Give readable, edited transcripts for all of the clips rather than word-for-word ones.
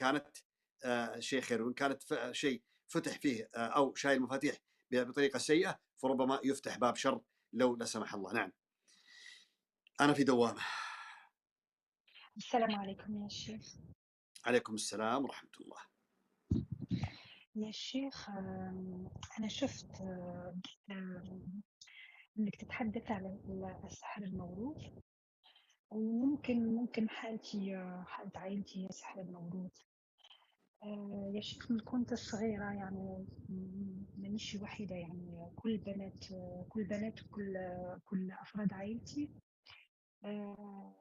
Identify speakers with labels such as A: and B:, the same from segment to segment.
A: كانت شيء خير، وإن كانت شيء فتح فيه أو شايل المفاتيح بطريقة سيئة، فربما يفتح باب شر لو لا سمح الله. نعم. أنا في دوامة.
B: السلام عليكم يا شيخ.
A: عليكم السلام ورحمة الله.
B: يا شيخ أنا شفت آم، إنك تتحدث عن السحر الموروث، وممكن حالتي حالة عائلتي هي السحر الموروث. يا شيخ من كنت صغيرة يعني مانيش وحيدة، يعني كل بنات وكل أفراد عائلتي آه،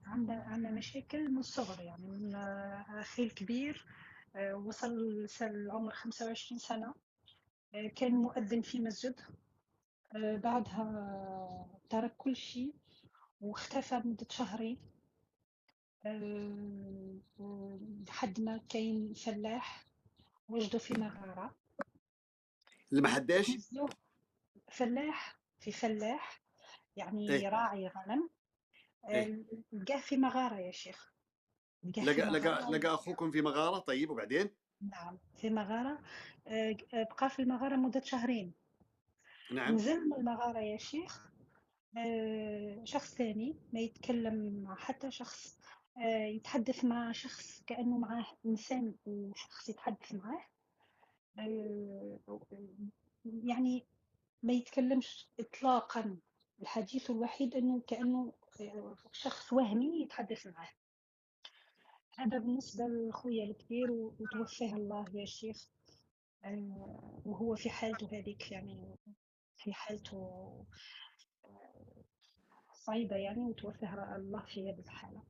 B: عندنا مشاكل من الصغر، يعني من أخي الكبير وصل عمر 25 سنة. كان مؤذن في مسجد. بعدها ترك كل شيء واختفى مدة شهرين. لحد ما كاين فلاح وجدوا في مغارة.
A: اللي ما حداش.
B: نزلوه. فلاح يعني
A: إيه.
B: راعي غنم.
A: إيه.
B: لقاه في مغارة يا شيخ. لقاه في
A: لقى
B: مغارة.
A: لقى أخوكم في مغارة، طيب وبعدين؟
B: نعم في مغارة. بقى في المغارة مدة شهرين.
A: نعم.
B: نزل من المغارة يا شيخ. شخص ثاني ما يتكلم مع حتى شخص. يتحدث مع شخص كأنه معاه إنسان وشخص يتحدث معاه. آه، يعني ما يتكلمش إطلاقا. الحديث الوحيد أنه كأنه شخص وهمي يتحدث معاه. هذا بالنسبة لخويا الكبير وتوفاه الله يا شيخ. وهو في حالته هذيك، يعني في حالته صعيبة يعني، وتوفاه الله في هذه الحالة.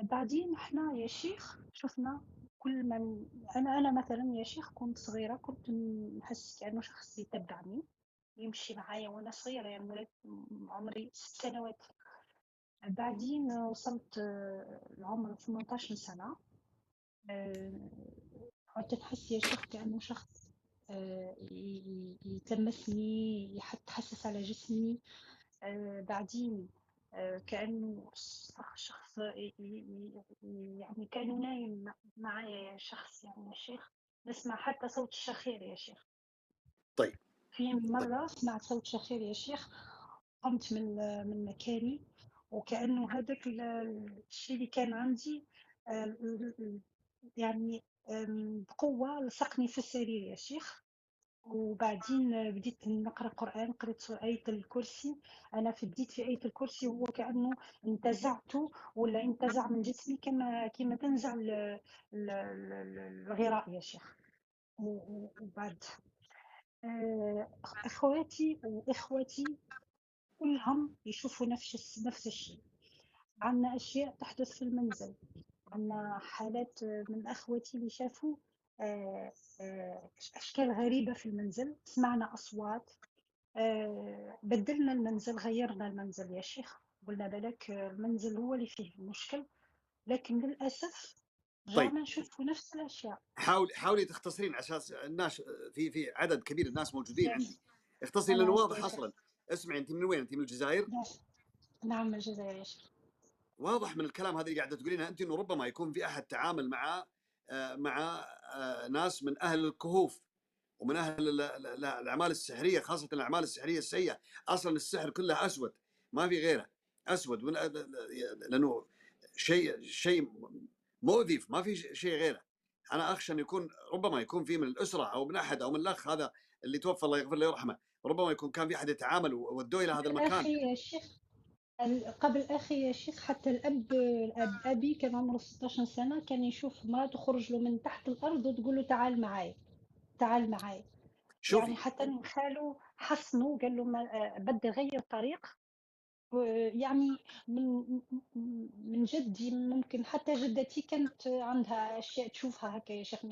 B: بعدين إحنا يا شيخ شفنا كل من أنا مثلا يا شيخ كنت صغيرة، كنت نحس كأنه شخص يتبعني يمشي معايا وأنا صغيرة، يعني عمري 6 سنوات. بعدين وصلت لعمر 18 سنة. آه، كنت نحس يا شيخ كأنه شخص يتلمسني، يتحسس على جسمي. بعدين كأنه شخص يعني كأنه نايم معايا يا شخص، يعني يا شيخ نسمع حتى صوت الشخير يا شيخ.
A: طيب.
B: في
A: طيب.
B: مرة سمعت صوت شخير يا شيخ. قمت من مكاني، وكأنه هذاك الشيء اللي كان عندي آه، يعني بقوة لصقني في السرير يا شيخ. وبعدين بديت نقرأ قرآن، قرأت آية الكرسي. أنا بديت في آية الكرسي وهو كأنه انتزعته، ولا انتزع من جسمي كما تنزع الغراء يا شيخ. وبعد أخواتي وإخوتي كلهم يشوفوا نفس الشيء. عندنا أشياء تحدث في المنزل. عندنا حالات من أخوتي اللي شافوا آه، أشكال غريبة في المنزل، سمعنا أصوات. بدلنا المنزل، غيرنا المنزل يا شيخ. قلنا بالك المنزل هو اللي فيه المشكل، لكن للأسف
A: طيب،
B: رجعنا نشوف نفس الأشياء.
A: حاولي تختصرين عشان الناس، في عدد كبير الناس موجودين
B: يس.
A: عندي. اختصري
B: أنا
A: لانه
B: عارفة يا
A: واضح
B: شيخ.
A: اصلا. اسمعي، انت من وين؟ انت من الجزائر؟
B: يس. نعم من الجزائر يا شيخ.
A: واضح من الكلام هذا اللي قاعده تقولينه انت انه ربما يكون في احد تعامل مع ناس من اهل الكهوف ومن اهل الاعمال السحريه، خاصه الاعمال السحريه السيئه. اصلا السحر كله اسود، ما في غيره. اسود لانه شيء مؤذي، ما في شيء غيره. انا اخشى انه يكون، ربما يكون في من الاسره او من احد او من الاخ هذا اللي توفى الله يغفر له ويرحمه، ربما يكون كان في احد يتعامل وودوه الى هذا المكان.
B: أخي يا شيخ. قبل أخي يا شيخ، حتى أبي كان عمره 16 سنة، كان يشوف امرأة تخرج له من تحت الأرض وتقول له تعال معاي، تعال معاي. يعني
A: شوفي.
B: حتى خاله حصنه، قال له ما بدي غير طريق. يعني من جدي، ممكن حتى جدتي كانت عندها أشياء تشوفها هكا يا شيخ.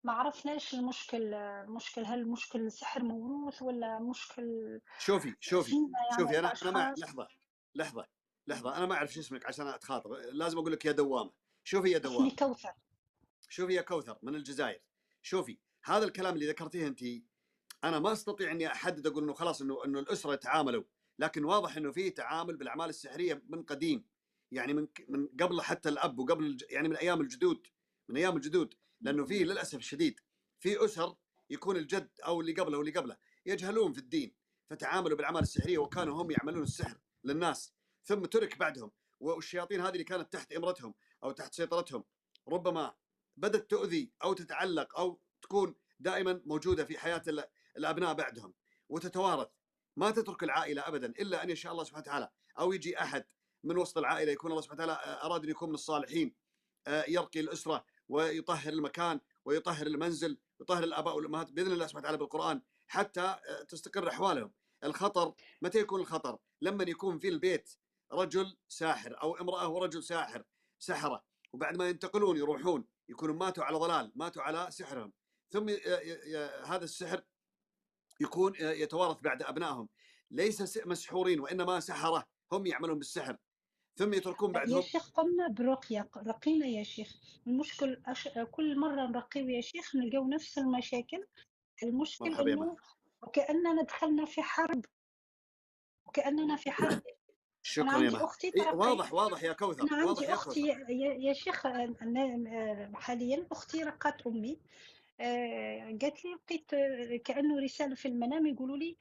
B: ما عرفناش المشكل هل المشكل سحر موروث ولا مشكل
A: شوفي
B: جنة يعني
A: شوفي، انا ما
B: كأشخاص.
A: لحظه، لحظه، لحظه، انا ما اعرف شو اسمك عشان اتخاطب، لازم اقول لك يا دوامه. شوفي يا
B: اسمي
A: دوامه.
B: كوثر.
A: شوفي يا كوثر من الجزائر. شوفي، هذا الكلام اللي ذكرتيه انت، انا ما استطيع اني احدد اقول انه خلاص انه الاسره تعاملوا، لكن واضح انه في تعامل بالاعمال السحريه من قديم. يعني من قبل حتى الاب وقبل يعني من ايام الجدود، من ايام الجدود. لانه في للاسف الشديد في اسر يكون الجد او اللي قبله واللي قبله يجهلون في الدين، فتعاملوا بالاعمال السحريه وكانوا هم يعملون السحر للناس، ثم ترك بعدهم، والشياطين هذه اللي كانت تحت امرتهم او تحت سيطرتهم ربما بدات تؤذي او تتعلق او تكون دائما موجوده في حياه الابناء بعدهم وتتوارث. ما تترك العائله ابدا الا ان يشاء الله سبحانه وتعالى، او يجي احد من وسط العائله يكون الله سبحانه وتعالى اراد ان يكون من الصالحين، يرقي الاسره ويطهر المكان ويطهر المنزل ويطهر الاباء والامهات باذن الله سبحانه وتعالى بالقران حتى تستقر احوالهم. الخطر متى يكون الخطر؟ لما يكون في البيت رجل ساحر او امراه ورجل ساحر، سحره، وبعد ما ينتقلون يروحون يكونوا ماتوا على ضلال، ماتوا على سحرهم، ثم هذا السحر يكون يتوارث بعد ابنائهم، ليس مسحورين وانما سحره هم يعملون بالسحر، ثم يتركون
B: يا
A: بعدهم.
B: شيخ قمنا برقية، رقينا يا شيخ. المشكل كل مرة نرقيو يا شيخ نلقاو نفس المشاكل. المشكل
A: مرحبا يا مان.
B: إنه وكأننا دخلنا في حرب، وكأننا في حرب. أنا
A: شكرا يا
B: عندي
A: مان.
B: أختي
A: إيه
B: ترقي.
A: واضح واضح يا كوثر،
B: أنا
A: واضح
B: عندي
A: يا
B: أختي
A: كوثر.
B: يا شيخ، حاليا أختي رقت أمي. قالت لي لقيت كأنه رسالة في المنام يقولوا لي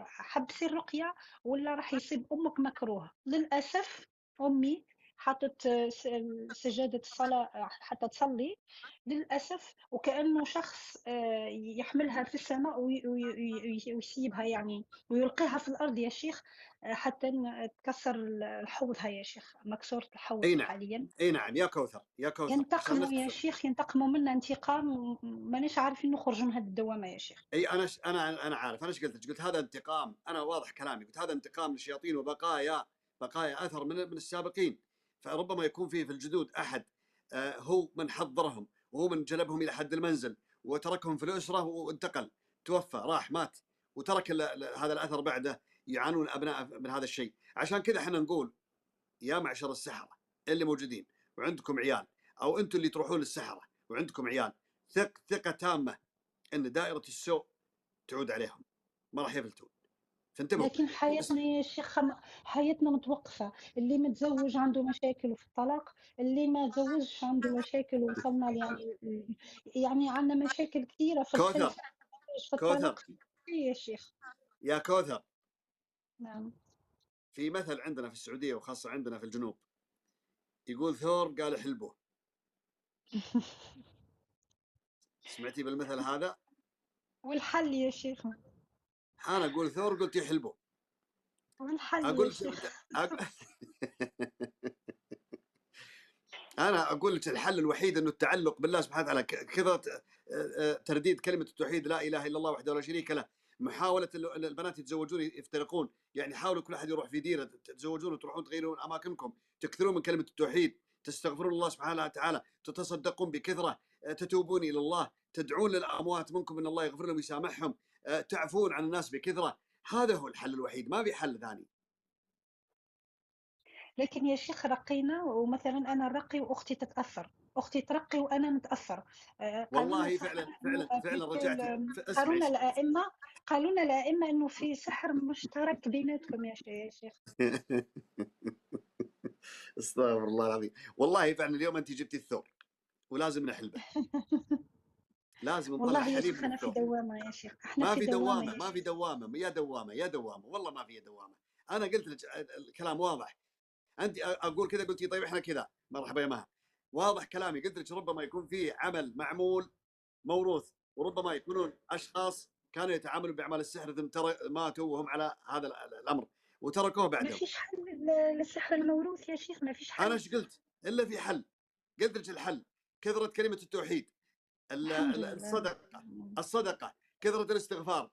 B: حبسي الرقية ولا راح يصيب أمك مكروه. للأسف أمي حطت سجادة الصلاة حتى تصلي للأسف، وكأنه شخص يحملها في السماء ويسيبها يعني ويلقيها في الأرض يا شيخ، حتى تكسر حوضها يا شيخ، مكسورة الحوض
A: اي نعم،
B: حاليا.
A: اي نعم يا كوثر، يا كوثر عشان
B: ينتقموا يا
A: نتفق.
B: شيخ، ينتقموا منا انتقام، ماناش عارفين نخرجوا من هذه الدوامة يا شيخ.
A: اي انا عارف، انا ايش قلت؟ قلت هذا انتقام، انا واضح كلامي، قلت هذا انتقام للشياطين وبقايا اثر من السابقين، فربما يكون فيه في الجدود احد هو من حضرهم وهو من جلبهم الى حد المنزل وتركهم في الاسره وانتقل، توفى راح مات وترك هذا الاثر بعده، يعانون ابناء من هذا الشيء. عشان كذا احنا نقول يا معشر السحره اللي موجودين وعندكم عيال، او انتم اللي تروحون للسحره وعندكم عيال، ثقه تامه ان دائره السوء تعود عليهم، ما راح يفلتون، فانتبهوا.
B: لكن حياتنا يا شيخ حياتنا متوقفة. اللي متزوج عنده مشاكل في الطلاق، اللي ما تزوجش عنده مشاكل. وصلنا يعني عندنا مشاكل كثيرة في
A: كوثر،
B: الخلفة، في
A: كوثر،
B: الطلاق. إيه يا شيخ.
A: يا كوثر،
B: نعم.
A: في مثل عندنا في السعوديه وخاصه عندنا في الجنوب يقول ثور قال حلبه. سمعتي بالمثل هذا؟
B: والحل يا شيخ؟
A: انا اقول ثور قلت يحلبه.
B: والحل يا
A: اقول
B: شيخ؟
A: انا اقول لك الحل الوحيد انه التعلق بالله سبحانه وتعالى، كثره ترديد كلمه التوحيد لا اله الا الله وحده لا شريك له، محاوله البنات يتزوجون يفترقون، يعني حاولوا كل احد يروح في ديره، تتزوجون وتروحون تغيرون اماكنكم، تكثرون من كلمه التوحيد، تستغفرون الله سبحانه وتعالى، تتصدقون بكثره، تتوبون الى الله، تدعون للاموات منكم ان الله يغفر لهم ويسامحهم، تعفون عن الناس بكثره. هذا هو الحل الوحيد، ما في حل ثاني.
B: لكن يا شيخ رقينا، ومثلا أنا نرقي وأختي تتأثر، أختي ترقي وأنا نتأثر. قالوا لنا
A: والله
B: صحيح
A: فعلا
B: إنه
A: فعلا فعلا
B: في
A: رجعت
B: قالوا
A: اسمعي.
B: لنا الأئمة، قالوا لنا الأئمة إنه في سحر مشترك بيناتكم يا شيخ.
A: استغفر الله العظيم. والله فعلا اليوم انت جبتي الثور ولازم نحلبه، لازم نطلع
B: والله يا
A: حليب
B: شيخ
A: من
B: أنا في
A: الثور.
B: دوامة يا شيخ، إحنا
A: ما
B: في
A: في
B: دوامة
A: دوامه،
B: يا
A: ما في
B: شيخ.
A: دوامه، يا دوامه يا دوامه، والله ما في دوامه. انا قلت لك الكلام واضح. انت اقول كذا قلتي طيب احنا كذا، مرحبا يا مها، واضح كلامي. قلت لك ربما يكون في عمل معمول موروث، وربما يكونون اشخاص كانوا يتعاملون باعمال السحر ثم ماتوا وهم على هذا الامر وتركوه
B: ما
A: بعدهم.
B: فيش حل للسحر الموروث يا شيخ، ما فيش
A: انا
B: حل.
A: ايش قلت؟ الا في حل. قلت لك الحل كثره كلمه التوحيد،
B: الحمد لله.
A: الصدقه، الصدقه، كثره الاستغفار،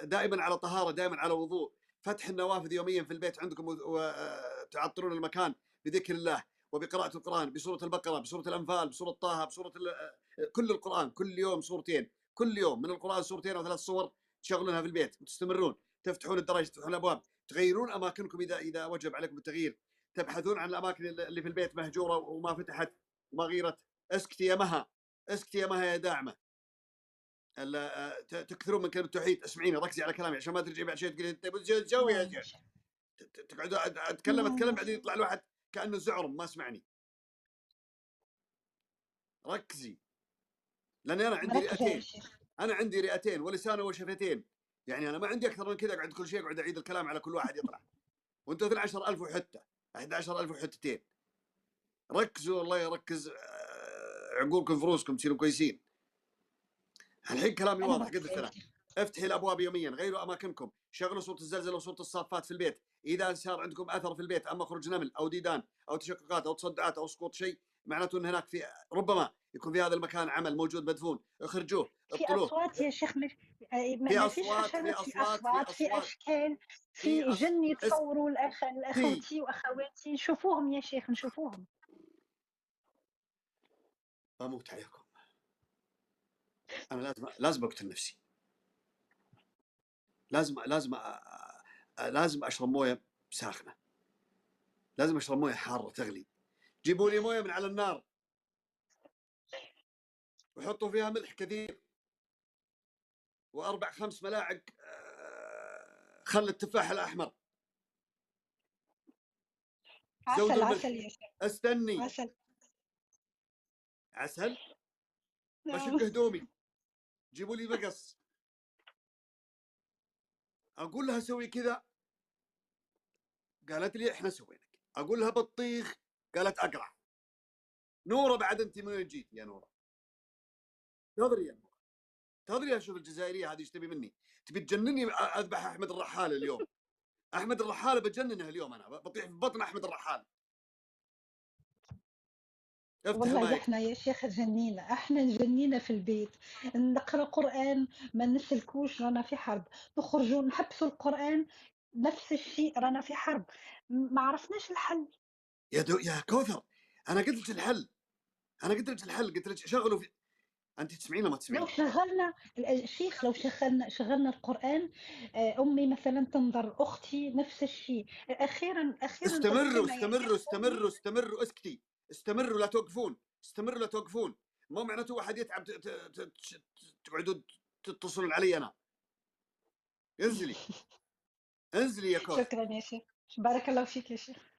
A: دائما على طهاره، دائما على وضوء، فتح النوافذ يوميا في البيت عندكم وتعطرون المكان بذكر الله وبقراءه القران، بسوره البقره، بسوره الانفال، بسوره طه، بسوره كل القران، كل يوم سورتين، كل يوم من القران سورتين او 3 سور تشغلونها في البيت وتستمرون، تفتحون الدرج، تفتحون الابواب، تغيرون اماكنكم اذا وجب عليكم التغيير، تبحثون عن الاماكن اللي في البيت مهجوره وما فتحت وما غيرت. اسكتي يا مها، اسكتي يا مها يا داعمه. تكثرون من كلمه التوحيد. اسمعيني، ركزي على كلامي عشان ما ترجعي بعد شيء تقولي انت بتسوي يا
B: نعم يا
A: شيخ.
B: شيخ.
A: تقعد اتكلم
B: نعم يا
A: بعدين
B: شيخ.
A: يطلع الواحد كانه زعرم ما سمعني. ركزي، لاني انا عندي
B: مركزة يا
A: رئتين،
B: شيخ.
A: انا عندي رئتين ولسان وشفتين، يعني انا ما عندي اكثر من كذا اقعد كل شيء اقعد اعيد الكلام على كل واحد يطلع، وانتم 12,000 وحته 11,000 وحتتين. ركزوا الله يركز عقولكم في روسكم تصيروا كويسين. الحين كلامي
B: أنا
A: واضح قلت
B: مركزة
A: لك
B: يا
A: انا.
B: شيخ.
A: افتحي الابواب يوميا، غيروا اماكنكم، شغلوا صوت الزلزله وصوت الصافات في البيت، اذا صار عندكم اثر في البيت، اما خروج نمل او ديدان او تشققات او تصدعات او سقوط شيء، معناته ان هناك في ربما يكون في هذا المكان عمل موجود مدفون، اخرجوه
B: في
A: ابطلوه.
B: أصوات يا شيخ،
A: في
B: ما فيش
A: اصوات في
B: حشرات، في
A: اصوات في
B: أصوات، في
A: اصوات
B: أشكال،
A: في
B: في جن
A: اس
B: يتصوروا
A: في
B: الأخوتي وأخواتي، نشوفوهم يا شيخ نشوفوهم.
A: بموت عليكم. انا لازم اقتل نفسي، لازم اشرب مويه ساخنه، لازم اشرب مويه حاره تغلي. جيبوا لي مويه من على النار وحطوا فيها ملح كثير واربع خمس ملاعق خل التفاح الاحمر، زودوا
B: عسل
A: الملح.
B: عسل يا شيخ.
A: استني.
B: عسل.
A: عسل.
B: نعم.
A: بشق هدومي، جيبوا لي مقص، اقول لها سوي كذا، قالت لي احنا سوينا. اقول لها بطيخ، قالت اقرع. نوره بعد انت من وين جيت يا نوره؟ تدري يا نوره، تدري اشوف الجزائريه هذه ايش تبي مني؟ تبي تجنني اذبح احمد الرحال اليوم. احمد الرحال بجننه اليوم، انا بطيح في بطن احمد الرحال. افتح
B: والله
A: المايك.
B: احنا يا شيخ جنينا، احنا جنينا في البيت، نقرا قرآن ما نسلكوش رانا في حرب، نخرجوا نحبسوا القرآن نفس الشيء رانا في حرب، ما عرفناش الحل.
A: يا كوثر، انا قلت لك الحل، انا قلت لك الحل، قلت لك شغلوا في. انت تسمعين ولا ما
B: لو
A: تسمعين؟
B: شغلنا الشيخ، لو شغلنا القرآن، أمي مثلا تنظر، أختي نفس الشيء، أخيرا
A: استمروا
B: أذكرنا يا
A: استمروا
B: شيخ أمي.
A: استمروا استمروا، اسكتي. استمروا لا توقفون، استمروا لا توقفون. مو معناته واحد يتعب تقعدوا تتصلون علي انا. انزلي، انزلي يا كوثر.
B: شكرا يا شيخ، بارك الله فيك يا شيخ.